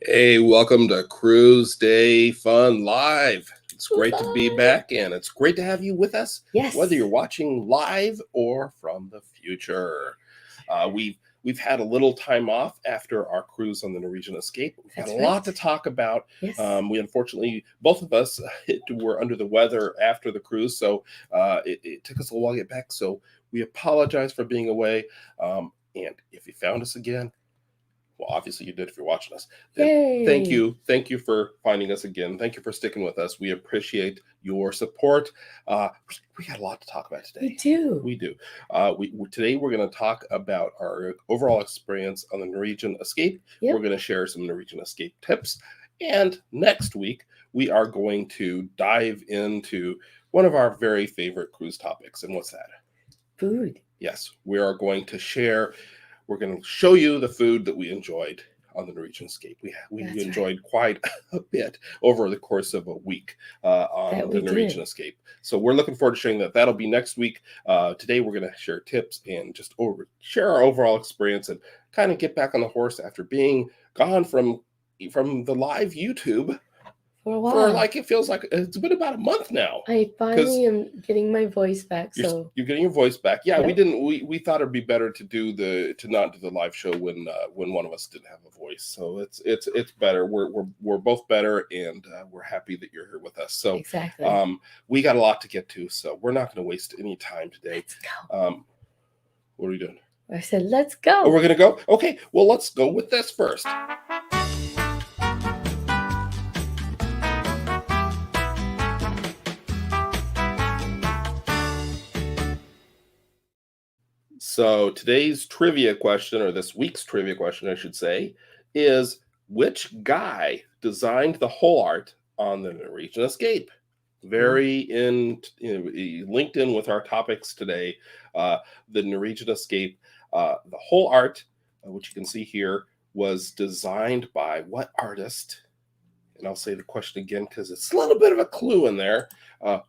Hey, welcome to Cruise Day Fun Live. It's Cruise great to be Live. back, and it's great to have you with us, Yes. whether you're watching live or from the future. We've had a little time off after our cruise on the Norwegian Escape. We've had That's a lot to right. talk about. Yes. We unfortunately, both of us were under the weather after the cruise, so it took us a while to get back. So we apologize for being away. And if you found us again, well, obviously you did if you're watching us. Then Yay. Thank you for finding us again. Thank you for sticking with us. We appreciate your support. We got a lot to talk about today. We do. Today we're going to talk about our overall experience on the Norwegian Escape. Yep. We're going to share some Norwegian Escape tips, and next week we are going to dive into one of our very favorite cruise topics. And what's that? Food. Yes, we are going to share. We're going to show you the food that we enjoyed on the Norwegian Escape. We enjoyed quite a bit over the course of a week on the Norwegian Escape. So we're looking forward to sharing that. That'll be next week. Today we're going to share tips and just share our overall experience and kind of get back on the horse after being gone from the live YouTube. For a while. For like, it feels like it's been about a month now. I finally am getting my voice back. So you're getting your voice back. Yeah, yep. We thought it'd be better to not do the live show when one of us didn't have a voice. So it's better. We're both better, and we're happy that you're here with us. So exactly. We got a lot to get to, so we're not going to waste any time today. Let's go. What are we doing? I said, let's go. Oh, we're gonna go? Okay, well, let's go with this first. So today's trivia question, or this week's trivia question, I should say, is which guy designed the whole art on the Norwegian Escape? Very linked in with our topics today. The Norwegian Escape, the whole art, which you can see here, was designed by what artist? And I'll say the question again because it's a little bit of a clue in there.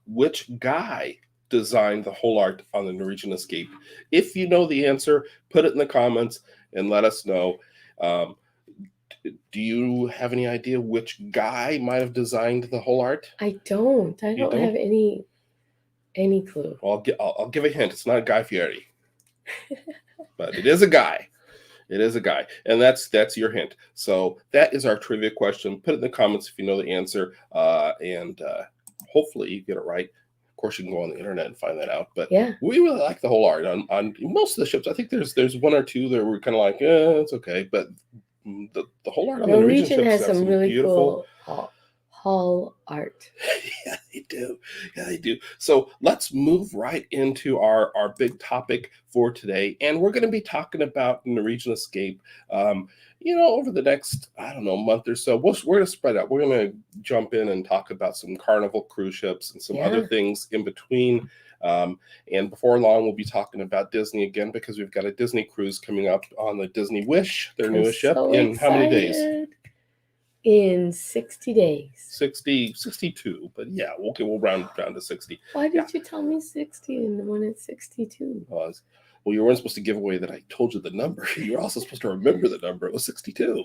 Which guy designed the whole art on the Norwegian Escape? If you know the answer, put it in the comments and let us know. Do you have any idea which guy might have designed the whole art? I don't have any clue. Well, I'll give a hint. It's not Guy Fieri, but it is a guy. It is a guy, and that's your hint. So that is our trivia question. Put it in the comments if you know the answer, and hopefully you get it right. Of course, you can go on the internet and find that out. But yeah, we really like the whole art on most of the ships. I think there's one or two that were kind of like, it's okay, but the whole art on the Norwegian has some really beautiful hull art. Yeah, they do. So let's move right into our big topic for today, and we're going to be talking about Norwegian Escape. Over the next, month or so, we're going to spread out. We're going to jump in and talk about some Carnival cruise ships and some other things in between. And before long, we'll be talking about Disney again because we've got a Disney cruise coming up on the Disney Wish, their newest ship. In how many days? In 60 days. 62, but yeah, we'll round down to 60. Why did you tell me 60 and when it's 62? Well, you weren't supposed to give away that I told you the number. You were also supposed to remember the number. It was 62.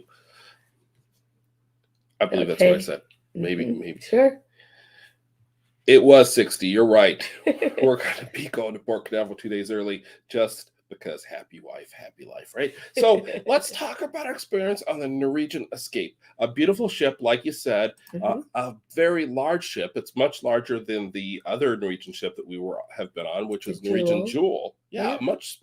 I believe that's what I said. Maybe. Sure. It was 60. You're right. We're going to be going to Port Canaveral 2 days early just because happy wife, happy life, right? So let's talk about our experience on the Norwegian Escape. A beautiful ship, like you said, a very large ship. It's much larger than the other Norwegian ship that we have been on, which is Norwegian Jewel. Yeah, much,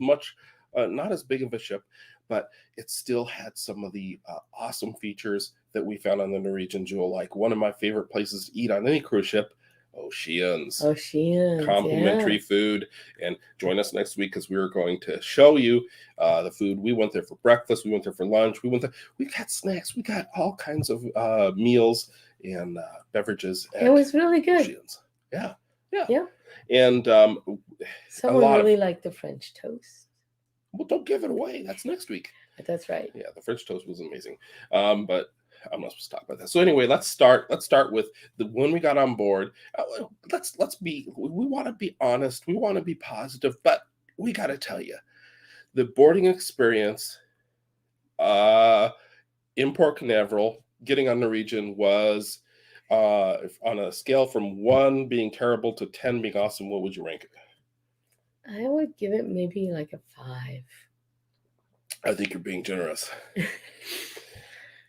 not as big of a ship, but it still had some of the awesome features that we found on the Norwegian Jewel. Like one of my favorite places to eat on any cruise ship, Oceans, complimentary food. And join us next week because we're going to show you the food. We went there for breakfast, we went there for lunch, we got snacks, we got all kinds of meals and beverages. It was really good. Oceans. Yeah. And someone really liked the French toast. Well, don't give it away. That's next week. That's right. Yeah, the French toast was amazing. But I'm not supposed to talk about that. So anyway, let's start with when we got on board. We want to be honest. We want to be positive, but we got to tell you, the boarding experience in Port Canaveral getting on Norwegian was on a scale from 1 being terrible to 10 being awesome. What would you rank it? I would give it maybe like a 5. I think you're being generous.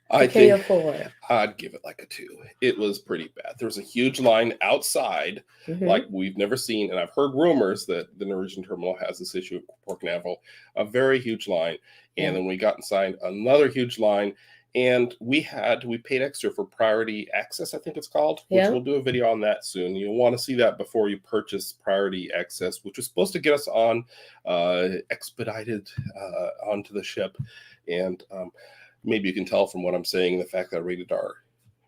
I Okay, a think 4. I'd give it like a 2. It was pretty bad. There was a huge line outside, like we've never seen, and I've heard rumors that the Norwegian terminal has this issue at Port Canaveral, a very huge line. And then we got inside, another huge line, and we paid extra for priority access, I think it's called, which we'll do a video on that soon. You'll want to see that before you purchase priority access, which was supposed to get us on expedited onto the ship. And maybe you can tell from what I'm saying, the fact that I rated our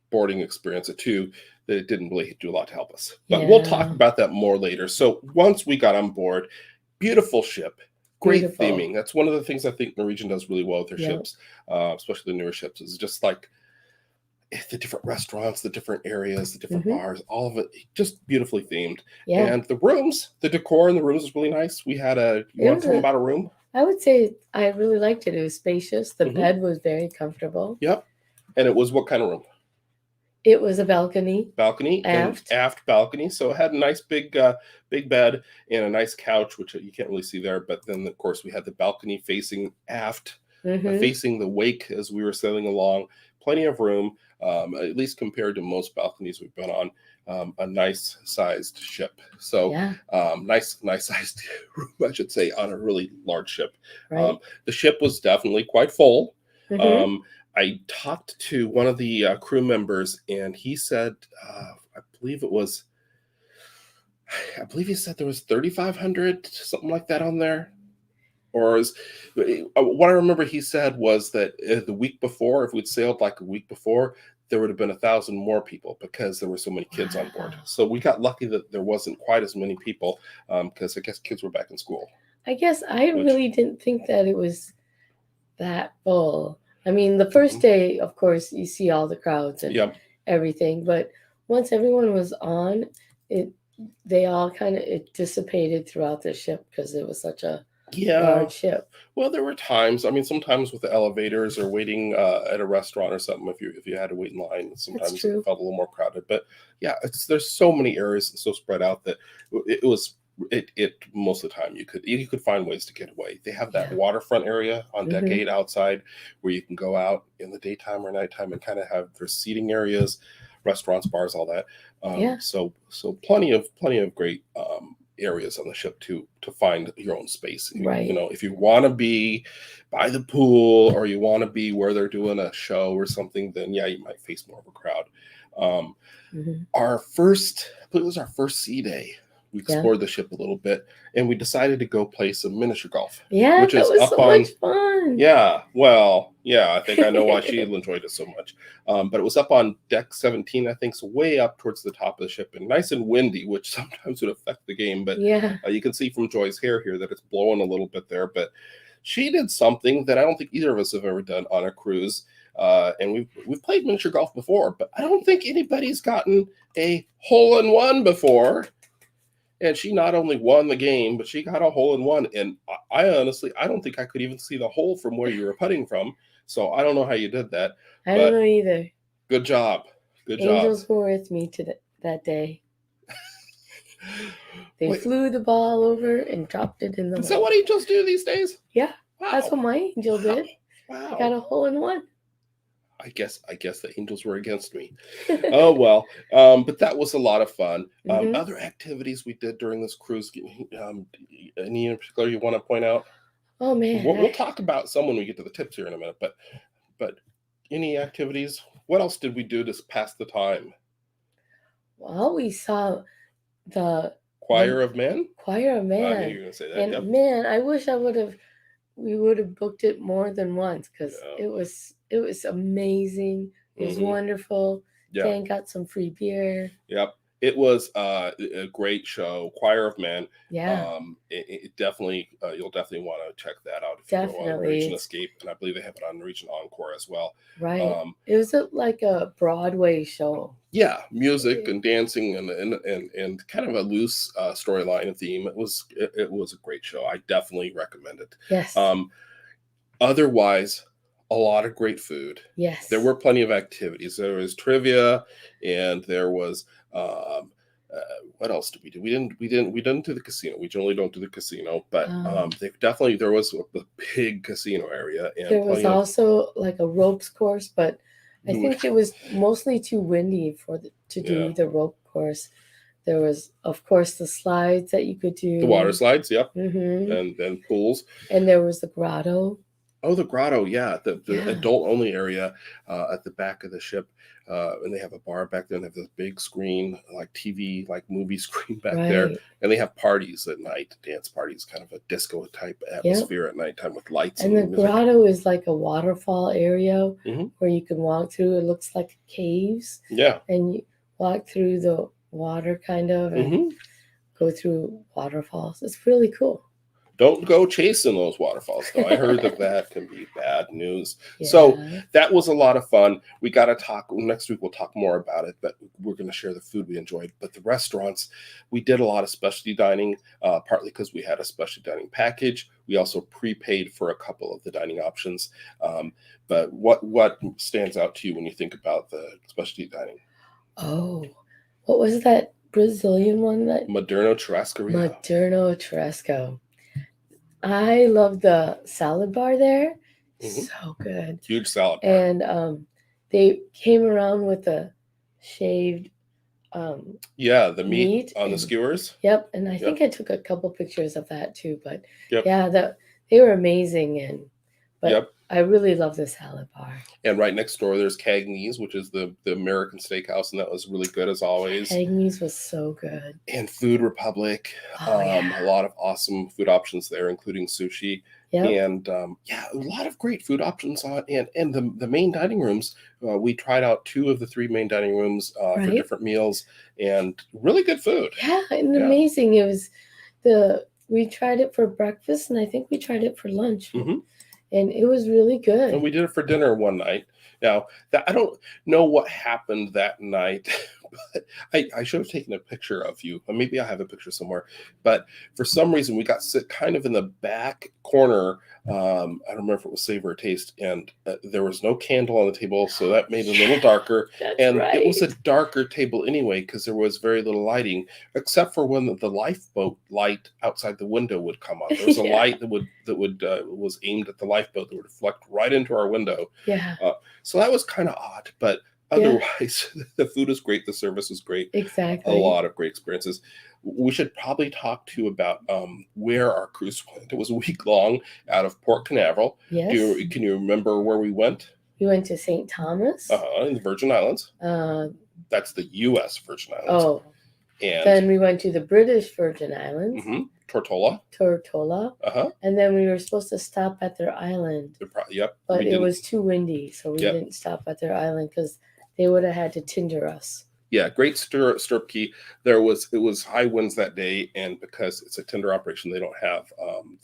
boarding experience a 2, that it didn't really do a lot to help us. But we'll talk about that more later. So once we got on board, beautiful ship, great theming. That's one of the things I think Norwegian does really well with their ships, especially the newer ships, is just like the different restaurants, the different areas, the different bars, all of it just beautifully themed. And the rooms, the decor in the rooms is really nice. We had you want to tell them about a room? I would say I really liked it. It was spacious. The bed was very comfortable. Yep. And it was what kind of room? It was a balcony. Aft balcony. So it had a nice big bed and a nice couch, which you can't really see there. But then, of course, we had the balcony facing aft, facing the wake as we were sailing along. Plenty of room, at least compared to most balconies we've been on. A nice sized ship. So nice sized room, I should say, on a really large ship. The ship was definitely quite full. I talked to one of the crew members, and he said, I believe he said there was 3,500, something like that on there. Or what I remember he said was that the week before, if we'd sailed like a week before, there would have been 1,000 more people because there were so many kids on board. So we got lucky that there wasn't quite as many people because I guess kids were back in school. I guess I really didn't think that it was that full. I mean, the first day, of course, you see all the crowds and everything, but once everyone was on, they all it dissipated throughout the ship because it was such a large ship. Well, there were times. I mean, sometimes with the elevators or waiting at a restaurant or something, if you had to wait in line, sometimes it felt a little more crowded. But yeah, there's so many areas and so spread out that it was. It most of the time you could find ways to get away. They have that waterfront area on deck 8 outside where you can go out in the daytime or nighttime and kind of have their seating areas, restaurants, bars, all that. So plenty of great areas on the ship to find your own space. You know, if you want to be by the pool or you want to be where they're doing a show or something, then you might face more of a crowd. I believe it was our first sea day. We explored the ship a little bit, and we decided to go play some miniature golf. Which is was so much fun. I think I know why she enjoyed it so much. But it was up on deck 17, I think, so way up towards the top of the ship, and nice and windy, which sometimes would affect the game. But you can see from Joy's hair here that it's blowing a little bit there. But she did something that I don't think either of us have ever done on a cruise. And we've played miniature golf before, but I don't think anybody's gotten a hole-in-one before. And she not only won the game, but she got a hole-in-one. And I honestly, I don't think I could even see the hole from where you were putting from. So I don't know how you did that. I don't know either. Good job. Angels were with me that day. They flew the ball over and dropped it in the hole. Is that what angels do these days? Yeah, that's what my angel did. Wow. I got a hole-in-one. I guess the angels were against me. Oh, well. But that was a lot of fun. Other activities we did during this cruise, any in particular you want to point out? Oh, man. We'll talk about some when we get to the tips here in a minute. But any activities? What else did we do to pass the time? Well, we saw the Choir of Men. Choir of Men. I knew you were going to say that. And man, I wish we would have booked it more than once because it was amazing. It was wonderful. Dan got some free beer. Yep. It was a great show, Choir of Men. Yeah. It definitely, you'll definitely want to check that out if you go on Norwegian Escape, and I believe they have it on Norwegian Encore as well. Right. It was like a Broadway show. Yeah, music and dancing and kind of a loose storyline and theme. It was a great show. I definitely recommend it. Yes. Otherwise, a lot of great food. Yes. There were plenty of activities. There was trivia, and there was what else did we do? We didn't do the casino. We generally don't do the casino, but there was a big casino area, and there was also like a ropes course, but I think it was mostly too windy to do the rope course. There was, of course, the slides that you could do. The water slides, yep. Mm-hmm. And then pools. And there was the grotto. Oh, the grotto, yeah. The adult-only area at the back of the ship. And they have a bar back there, and they have this big screen, like TV, like movie screen back there. And they have parties at night, dance parties, kind of a disco-type atmosphere at nighttime with lights. And the grotto is like a waterfall area where you can walk through. It looks like caves. Yeah. And you walk through the water kind of and go through waterfalls. It's really cool. Don't go chasing those waterfalls, though. I heard that can be bad news. Yeah. So that was a lot of fun. We got to talk next week. We'll talk more about it, but we're going to share the food we enjoyed. But the restaurants, we did a lot of specialty dining, partly because we had a specialty dining package. We also prepaid for a couple of the dining options. But what stands out to you when you think about the specialty dining? Oh, what was that Brazilian one? That Moderno Churrascaria. Moderno Churrasco. I love the salad bar there. So good. Huge salad bar. And they came around with a shaved the meat on the skewers. Yep. And I think I took a couple pictures of that too. But they were amazing. But I really love the salad bar. And right next door, there's Cagney's, which is the American steakhouse, and that was really good as always. Cagney's was so good. And Food Republic, a lot of awesome food options there, including sushi. And a lot of great food options and the main dining rooms. We tried out 2 of the 3 main dining rooms for different meals, and really good food. Yeah, and amazing. It was we tried it for breakfast, and I think we tried it for lunch. And it was really good. And we did it for dinner one night. Now, I don't know what happened that night, but I should have taken a picture of you. Or maybe I have a picture somewhere. But for some reason, we got sit kind of in the back corner. I don't remember if it was Savor or Taste. And there was no candle on the table, so that made it a little darker. It was a darker table anyway, because there was very little lighting, except for when the lifeboat light outside the window would come on. There was a light that was aimed at the lifeboat that would reflect right into our window. Yeah. So that was kind of odd, but otherwise, the food is great. The service is great. Exactly. A lot of great experiences. We should probably talk to you about where our cruise went. It was a week long out of Port Canaveral. Yes. Can you remember where we went? We went to St. Thomas. In the Virgin Islands. That's the U.S. Virgin Islands. Oh. And then we went to the British Virgin Islands. Tortola. And then we were supposed to stop at their island. But it was too windy, so we didn't stop at their island because they would have had to tinder us. Yeah, great stirrup key. It was high winds that day, and because it's a tender operation, they don't have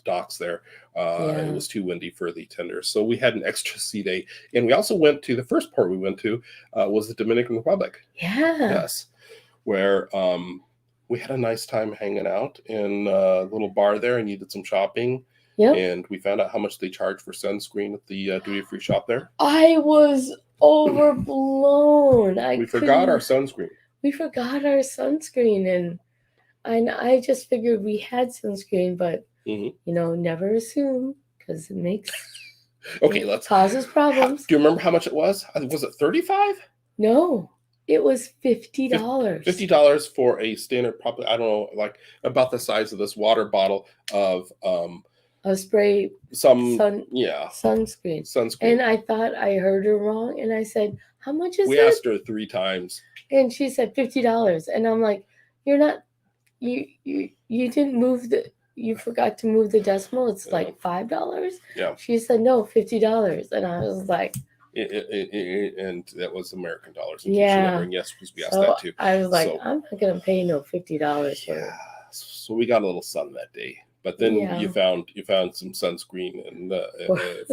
docks there. It was too windy for the tender, so we had an extra sea day. And we also went to the first port we went to was the Dominican Republic. Yeah. Yes, where we had a nice time hanging out in a little bar there, and needed some shopping. Yep. And we found out how much they charge for sunscreen at the duty-free shop there. I was overblown. We forgot our sunscreen. And I just figured we had sunscreen, but never assume, because it causes problems. Do you remember how much it was? Was it $35? No. It was $50. $50 for a standard, probably, I don't know, like about the size of this water bottle of a spray sunscreen. And I thought I heard her wrong, and I said, "How much is it?" We asked her 3 times, and she said $50. And I'm like, "You're not. You didn't move you forgot to move the decimal. It's like $5." Yeah. She said, "No, $50." And I was like. And that was American dollars. Yeah. And yes, because we asked that too. I was like, I'm not going to pay no $50 for it. So we got a little sun that day. But then you found some sunscreen and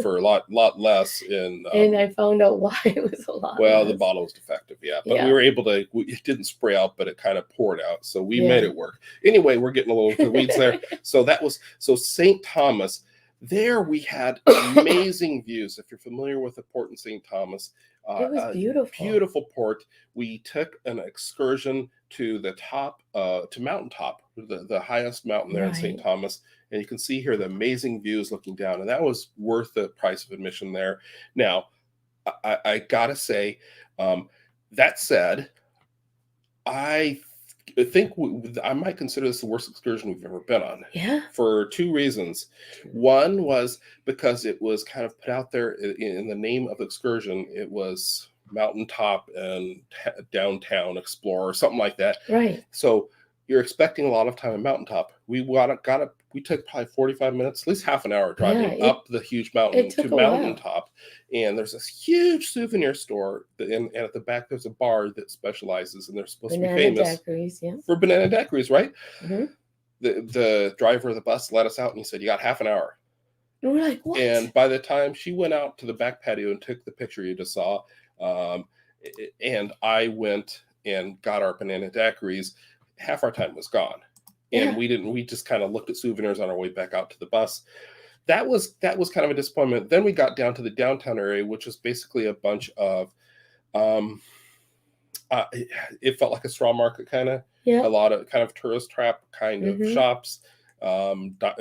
for a lot less. And I found out why it was a lot. Well, less. The bottle was defective, but we were able to. It didn't spray out, but it kind of poured out, so we made it work. Anyway, we're getting a little into the weeds there. So St. Thomas. there we had amazing views. If you're familiar with the port in St. Thomas, it was beautiful. Beautiful port. We took an excursion to the top, to Mountaintop, the highest mountain there in St. Thomas. And you can see here the amazing views looking down. And that was worth the price of admission there. Now, I gotta say, that said, I think I might consider this the worst excursion we've ever been on. Yeah. For two reasons. One was because it was kind of put out there in the name of excursion. It was mountaintop and downtown explorer, something like that. Right. So you're expecting a lot of time at mountaintop. We took probably 45 minutes, at least half an hour driving up the huge mountain to mountaintop. And there's this huge souvenir store, and at the back there's a bar that specializes, and they're supposed to be famous for banana daiquiris, right? Mm-hmm. The driver of the bus let us out, and he said, "You got half an hour." And we're like, "What?" And by the time she went out to the back patio and took the picture you just saw, and I went and got our banana daiquiris, half our time was gone. And we just kind of looked at souvenirs on our way back out to the bus. That was kind of a disappointment. Then we got down to the downtown area, which was basically a bunch of, it felt like a straw market kind of, a lot of kind of tourist trap kind of shops, a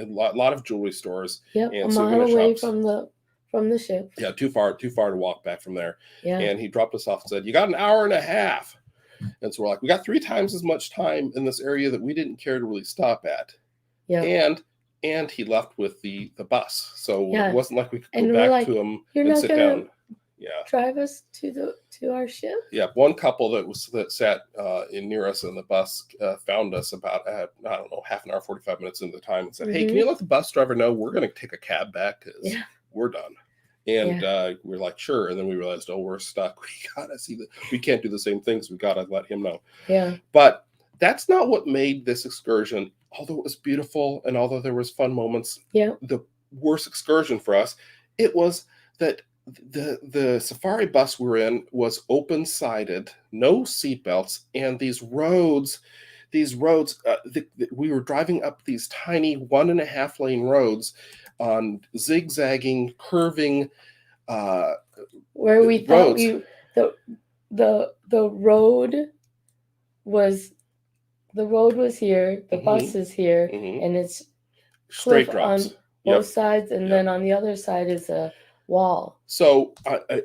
lot of jewelry stores, and a mile away from the ship. Yeah, too far to walk back from there. Yeah. And he dropped us off and said, "You got an hour and a half." And so we're like, we got 3 times as much time in this area that we didn't care to really stop at. Yeah. And he left with the bus. So it wasn't like we could go back to him You're and not sit gonna down. Yeah. Drive us to our ship? Yeah. One couple that sat near us in the bus found us about, I don't know, half an hour, 45 minutes into the time and said, "Hey, can you let the bus driver know we're going to take a cab back because we're done?" And we're like, "Sure." And then we realized, oh, we're stuck. We gotta see that we can't do the same things. We gotta let him know. Yeah. But that's not what made this excursion, although it was beautiful and although there was fun moments, the worst excursion for us. It was that the safari bus we were in was open-sided, no seatbelts, and these roads, we were driving up these tiny 1.5 lane roads on zigzagging, curving where we roads. thought the road was here, the bus is here, and it's straight drops on both sides, and then on the other side is a wall. So,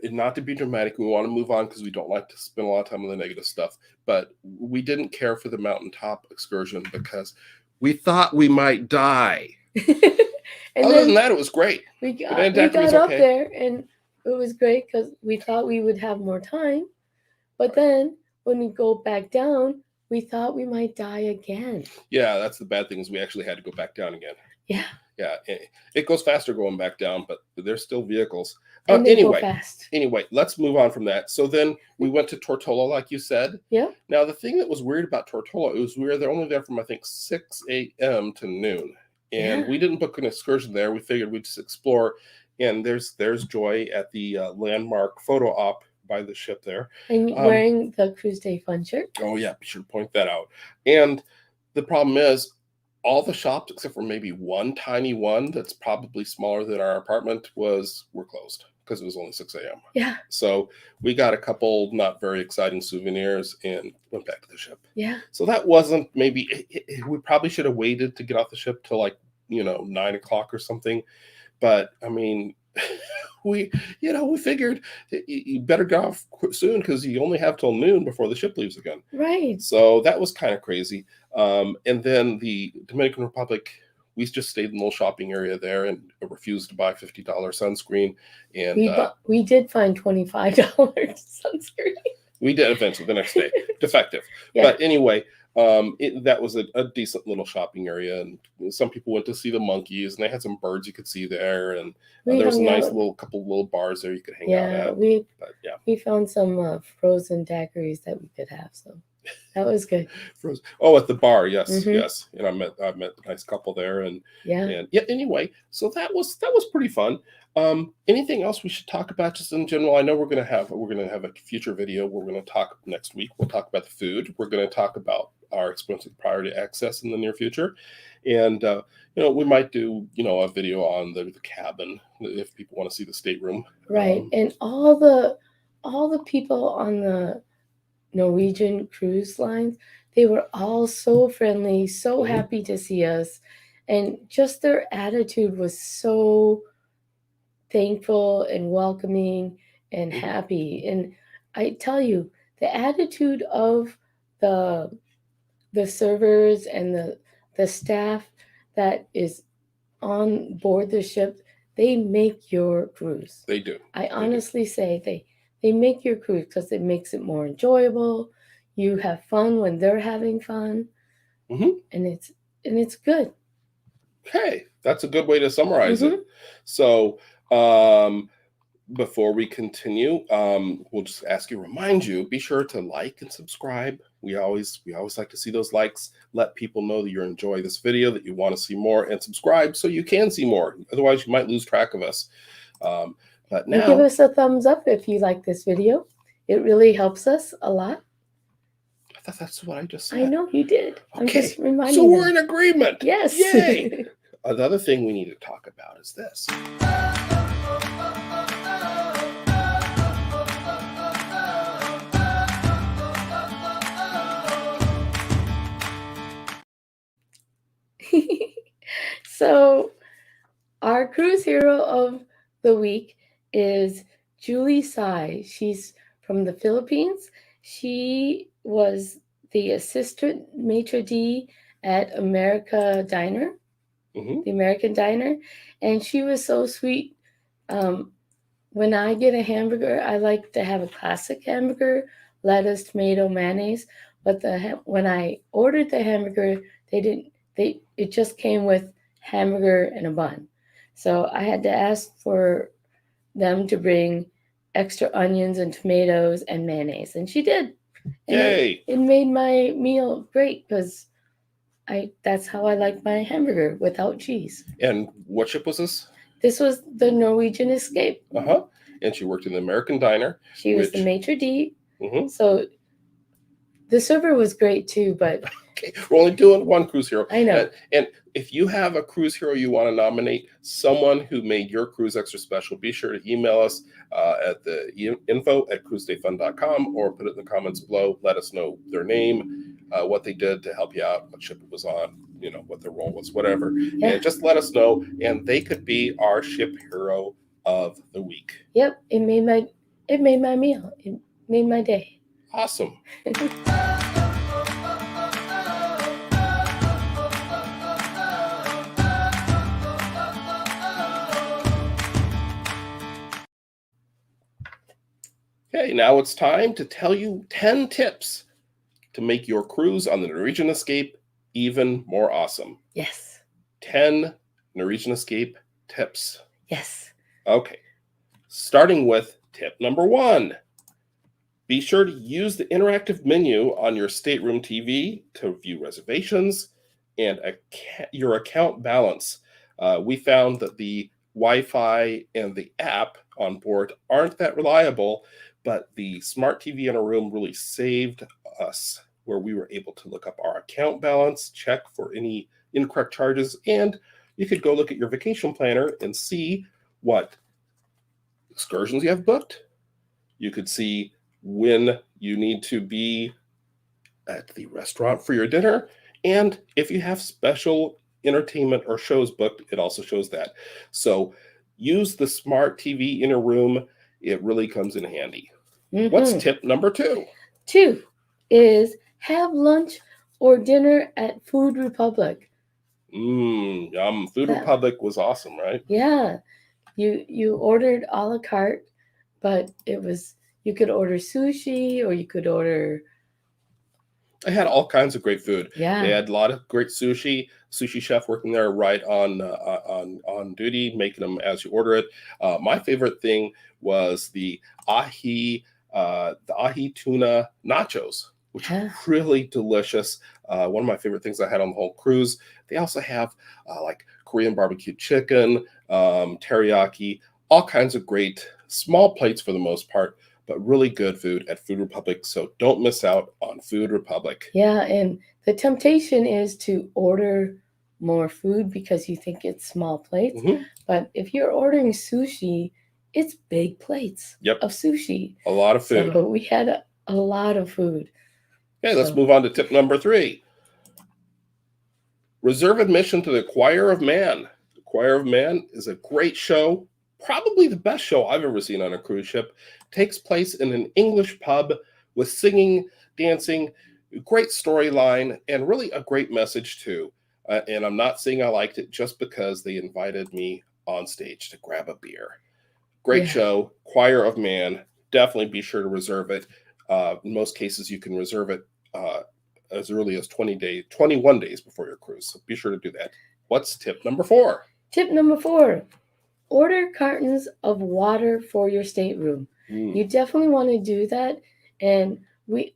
not to be dramatic, we want to move on because we don't like to spend a lot of time on the negative stuff, but we didn't care for the mountaintop excursion because we thought we might die. Other than that, it was great. We got up there, and it was great because we thought we would have more time. But then when we go back down, we thought we might die again. Yeah, that's the bad thing is we actually had to go back down again. Yeah. Yeah, it goes faster going back down, but there's still vehicles. And they go fast. Anyway, let's move on from that. So then we went to Tortola, like you said. Yeah. Now, the thing that was weird about Tortola was we were only there from, I think, 6 a.m. to noon. And we didn't book an excursion there. We figured we'd just explore. And there's Joy at the landmark photo op by the ship there. And wearing the Cruise Day Fun shirt. Oh, yeah. Be sure to point that out. And the problem is all the shops, except for maybe one tiny one that's probably smaller than our apartment, were closed because it was only 6 a.m. Yeah. So we got a couple not very exciting souvenirs and went back to the ship. Yeah. So that wasn't we probably should have waited to get off the ship till 9 o'clock or something. But I mean, we figured you better get off soon because you only have till noon before the ship leaves again. Right. So that was kind of crazy. And then the Dominican Republic, we just stayed in the little shopping area there and refused to buy $50 sunscreen. And we did find $25 sunscreen. We did eventually the next day. Defective. Yeah. But anyway, that was a decent little shopping area, and some people went to see the monkeys, and they had some birds you could see there, and there was a nice couple little bars there you could hang out at. We found some frozen daiquiris that we could have. So That was good. Oh, at the bar, yes, Mhm. yes. And I met a nice couple there, and Yeah. yeah. Anyway, so that was pretty fun. Anything else we should talk about just in general? I know we're gonna have a future video. We're gonna talk next week. We'll talk about the food. We're gonna talk about our experience with priority access in the near future, and we might do a video on the cabin if people want to see the stateroom. Right. And all the people on the Norwegian cruise lines, they were all so friendly, so Mhm. happy to see us, and just their attitude was so thankful and welcoming and Mhm. happy. And I tell you, the attitude of the the servers and the staff that is on board the ship, they make your cruise. They do. I They do. honestly say they make your cruise because it makes it more enjoyable. You have fun when they're having fun, Mhm. and it's good. Okay, that's a good way to summarize Hmm. it. So, um, before we continue, we'll just remind you, be sure to like and subscribe. We always like to see those likes. Let people know that you enjoy this video, that you want to see more, and subscribe so you can see more. Otherwise, you might lose track of us. But And give now, us a thumbs up if you like this video. It really helps us a lot. I thought that's what I just said. I know you did. I'm just Okay, reminding so we're them. in agreement. Yes. Yay! Another thing we need to talk about is this. So, our cruise hero of the week is Julie Sai. She's from the Philippines. She was the assistant maitre d' at Mhm. the American Diner, and she was so sweet. Um, when I get a hamburger, I like to have a classic hamburger, lettuce, tomato, mayonnaise. But when I ordered the hamburger, they didn't. It just came with hamburger and a bun. So I had to ask for them to bring extra onions and tomatoes and mayonnaise, and she did. And Yay! it made my meal great because that's how I like my hamburger without cheese. And what ship was this? This was the Norwegian Escape. Uh-huh. And she worked in the American Diner. She was the maitre d'. Mhm. So the server was great too, but Okay, we're only doing one cruise hero. I know. And if you have a cruise hero you want to nominate, someone who made your cruise extra special, be sure to email us at the info@cruisedayfun.com or put it in the comments below. Let us know their name, what they did to help you out, what ship it was on, what their role was, whatever. Yeah. And just let us know, and they could be our ship hero of the week. Yep, it made my meal. It made my day. Awesome. Okay, now it's time to tell you 10 tips to make your cruise on the Norwegian Escape even more awesome. Yes. 10 Norwegian Escape tips. Yes. Okay, starting with tip number 1. Be sure to use the interactive menu on your stateroom TV to view reservations and your account balance. We found that the Wi-Fi and the app on board aren't that reliable, but the smart TV in our room really saved us, where we were able to look up our account balance, check for any incorrect charges, and you could go look at your vacation planner and see what excursions you have booked. You could see when you need to be at the restaurant for your dinner, and if you have special entertainment or shows booked, it also shows that. So use the smart TV in your room. It really comes in handy. Mm-hmm. What's tip number 2? 2 is have lunch or dinner at Food Republic. Yum. Food Republic was awesome, right? Yeah. You ordered a la carte, but you could order sushi or you could order. They had all kinds of great food. Yeah. They had a lot of great sushi. Sushi chef working there right on duty, making them as you order it. My favorite thing was the ahi tuna nachos. which are really delicious. One of my favorite things I had on the whole cruise. They also have like Korean barbecue chicken, teriyaki, all kinds of great small plates for the most part, but really good food at Food Republic. So don't miss out on Food Republic. Yeah, and the temptation is to order more food because you think it's small plates. Mm-hmm. But if you're ordering sushi, it's big plates of sushi. A lot of food. So we had a lot of food. Okay, let's move on to tip number 3. Reserve admission to the Choir of Man. The Choir of Man is a great show, probably the best show I've ever seen on a cruise ship. It takes place in an English pub with singing, dancing, great storyline, and really a great message too. And I'm not saying I liked it just because they invited me on stage to grab a beer. Great show, Choir of Man. Definitely be sure to reserve it. In most cases, you can reserve it as early as 21 days before your cruise. So be sure to do that. What's tip number 4? Tip number 4, order cartons of water for your stateroom. You definitely want to do that. And we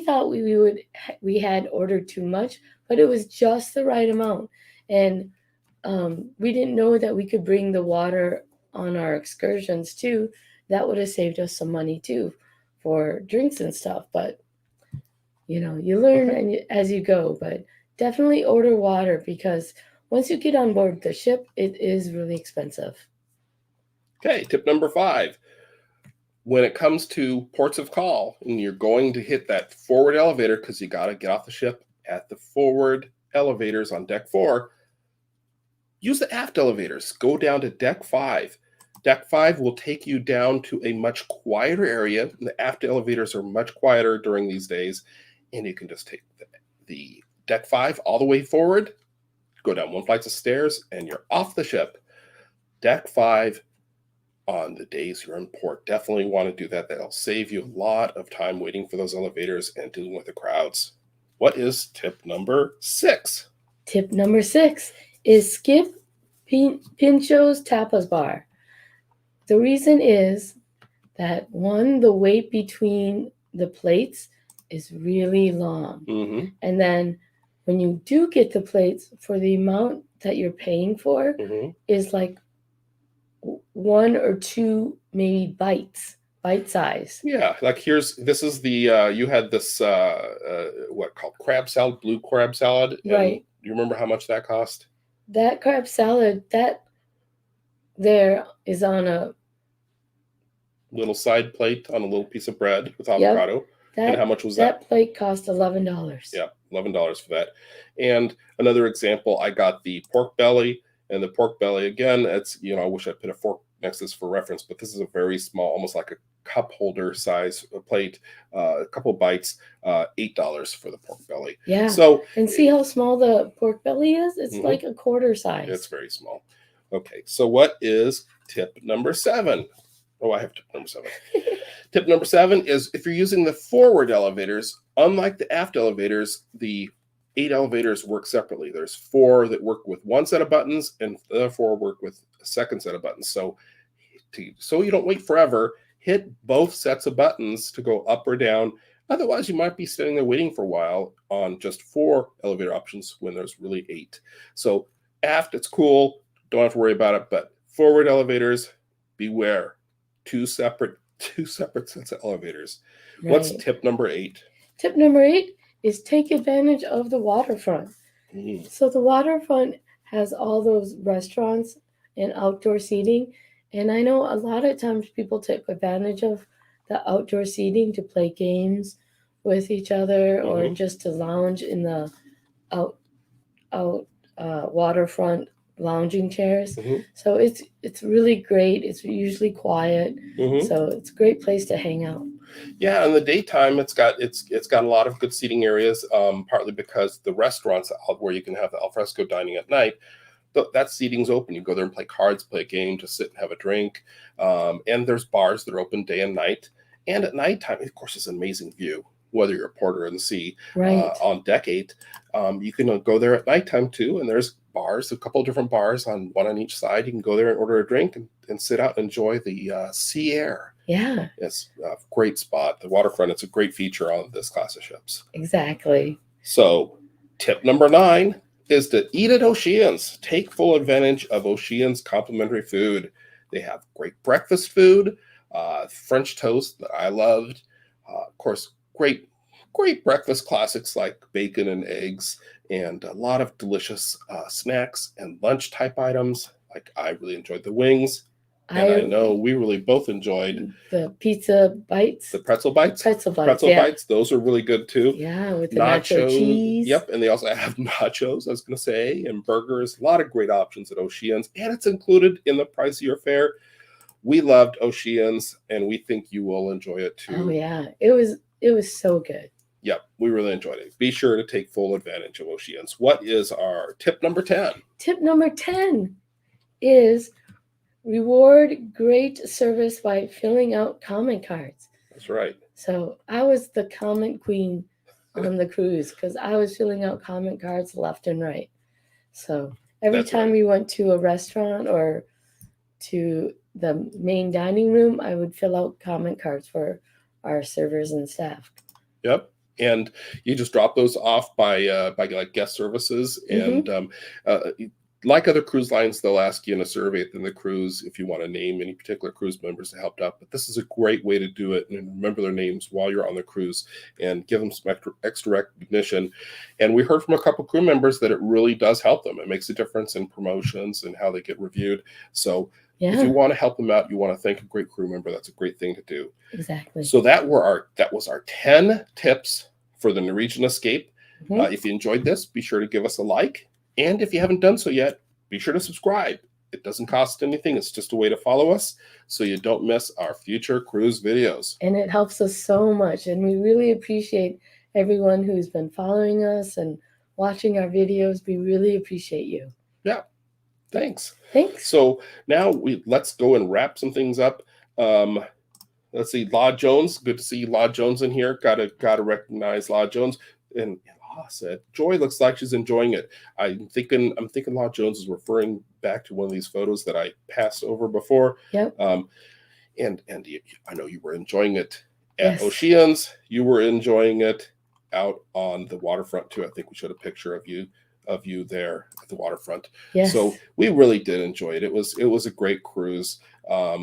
thought we had ordered too much, but it was just the right amount. And we didn't know that we could bring the water on our excursions too. That would have saved us some money too for drinks and stuff. But you learn as you go. But definitely order water because once you get on board the ship, it is really expensive. Okay, tip number 5. When it comes to ports of call, and you're going to hit that forward elevator because you got to get off the ship at the forward elevators on deck 4, use the aft elevators. Go down to deck 5. Deck 5 will take you down to a much quieter area. The aft elevators are much quieter during these days, and you can just take the deck 5 all the way forward, go down 1 flight of stairs, and you're off the ship. Deck 5 on the days you're in port. Definitely want to do that. That'll save you a lot of time waiting for those elevators and dealing with the crowds. What is tip number 6? Tip number 6 is skip Pincho's Tapas Bar. The reason is that, 1, the wait between the plates is really long. Mm-hmm. And then when you do get the plates, for the amount that you're paying for, is like 1 or 2 maybe bite size. Yeah, like this is the you had this what called crab salad, blue crab salad. Right. You remember how much that cost? That crab salad, that there is on a little side plate on a little piece of bread with avocado. And how much was that? That plate cost $11. Yeah, $11 for that. And another example, I got the pork belly. And the pork belly, again, it's, I wish I put a fork next to this for reference, but this is a very small, almost like a cup holder size plate, a couple bites, $8 for the pork belly. Yeah. So, and see how small the pork belly is? It's like a quarter size. It's very small. Okay, so what is tip number 7? Oh, I have tip number 7. Tip number 7 is if you're using the forward elevators, unlike the aft elevators, the 8 elevators work separately. There's 4 that work with 1 set of buttons, and the other 4 work with a second set of buttons. So you don't wait forever, hit both sets of buttons to go up or down. Otherwise, you might be sitting there waiting for a while on just 4 elevator options when there's really 8. So aft, it's cool. Don't have to worry about it. But forward elevators, beware. 2 separate sets of elevators. Right. What's tip number 8? Tip number 8 is take advantage of the waterfront. So the waterfront has all those restaurants and outdoor seating. And I know a lot of times people take advantage of the outdoor seating to play games with each other or just to lounge in the waterfront lounging chairs. So it's really great. It's usually quiet. So it's a great place to hang out. Yeah, in the daytime, it's got a lot of good seating areas. Partly because the restaurants where you can have the alfresco dining at night, that seating's open. You go there and play cards, play a game, just sit and have a drink. And there's bars that are open day and night. And at nighttime, of course, it's an amazing view. Whether you're a porter in the sea, on deck 8, you can go there at nighttime too. And there's bars, a couple of different bars one on each side. You can go there and order a drink and sit out and enjoy the sea air. Yeah. It's a great spot. The waterfront, it's a great feature on this class of ships. Exactly. So tip number 9 is to eat at Oceans. Take full advantage of Oceans complimentary food. They have great breakfast food, French toast that I loved. Of course, great breakfast classics like bacon and eggs, and a lot of delicious snacks and lunch type items. Like I really enjoyed the wings, and I know we really both enjoyed the pizza bites, the pretzel bites. Pretzel bites, those are really good too. Yeah, with the nacho cheese. Yep, and they also have nachos, I was going to say, and burgers. A lot of great options at Oceans, and it's included in the price of your fare. We loved Oceans, and we think you will enjoy it too. Oh yeah, it was so good. Yep, we really enjoyed it. Be sure to take full advantage of Oceans. What is our tip number 10? Tip number 10 is reward great service by filling out comment cards. That's right. So I was the comment queen on the cruise because I was filling out comment cards left and right. So every time we went to a restaurant or to the main dining room, I would fill out comment cards for our servers and staff. Yep. And you just drop those off by like guest services, and like other cruise lines, they'll ask you in a survey at the end of the cruise if you want to name any particular cruise members that helped out. But this is a great way to do it and remember their names while you're on the cruise and give them some extra recognition. And we heard from a couple crew members that it really does help them. It makes a difference in promotions and how they get reviewed. So if you want to help them out, you want to thank a great crew member, that's a great thing to do. Exactly. So that was our 10 tips for the Norwegian Escape. If you enjoyed this, be sure to give us a like. And if you haven't done so yet, be sure to subscribe. It doesn't cost anything. It's just a way to follow us so you don't miss our future cruise videos. And it helps us so much. And we really appreciate everyone who's been following us and watching our videos. We really appreciate you. Yeah. Thanks. So now let's go and wrap some things up. Let's see, La Jones. Good to see La Jones in here. Gotta recognize La Jones. And said Joy looks like she's enjoying it. I'm thinking La Jones is referring back to one of these photos that I passed over before. Yep. And I know you were enjoying it at Oceans. You were enjoying it out on the waterfront too. I think we showed a picture of you there at the waterfront. Yes. So we really did enjoy it. It was a great cruise. La,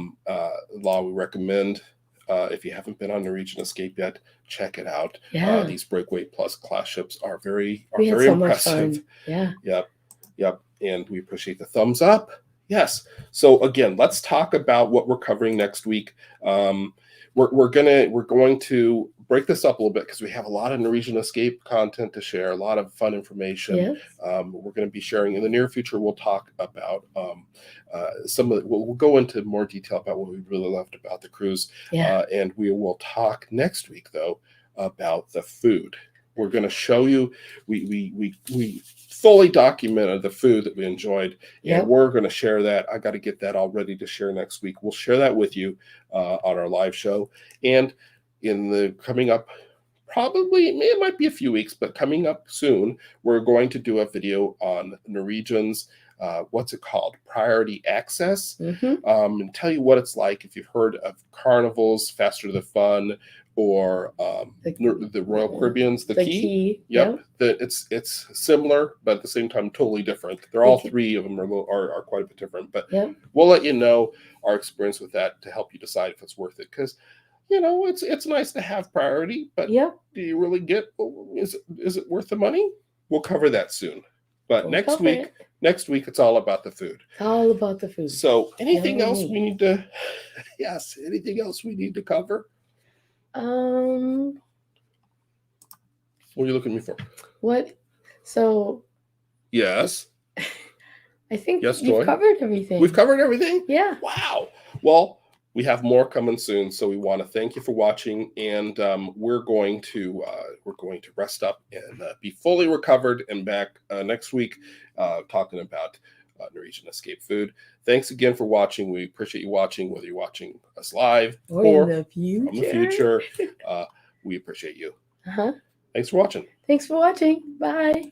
we recommend. If you haven't been on Norwegian Escape yet, check it out. Yeah. These Breakaway Plus class ships are very so impressive. Yeah. Yep. And we appreciate the thumbs up. Yes. So again, let's talk about what we're covering next week. We're going to break this up a little bit because we have a lot of Norwegian Escape content to share, a lot of fun information. Yes. We're going to be sharing in the near future. We'll talk about we'll go into more detail about what we really loved about the cruise. Yeah. And we will talk next week though about the food. We're going to show you, we fully documented the food that we enjoyed, and we're going to share that. I got to get that all ready to share next week. We'll share that with you on our live show. And in the coming up, probably, it might be a few weeks, but coming up soon, we're going to do a video on Norwegian's, what's it called? Priority access. And tell you what it's like if you've heard of Carnival's Faster to the Fun, or the Royal Caribbean's the Key. Yep. It's similar, but at the same time totally different. They're all three of them are quite a bit different, but we'll let you know our experience with that to help you decide if it's worth it, because it's nice to have priority, but do you really get, is it worth the money? We'll cover that soon. But next week it's all about the food. All about the food. So anything else we need to cover? What are you looking at me for? What? So. Yes. I think you've covered everything. We've covered everything? Yeah. Wow. Well, we have more coming soon, so we want to thank you for watching, and we're going to rest up and be fully recovered and back next week talking about Norwegian Escape food. Thanks again for watching. We appreciate you watching, whether you're watching us live or in the future. From the future. We appreciate you. Thanks for watching. Thanks for watching. Bye.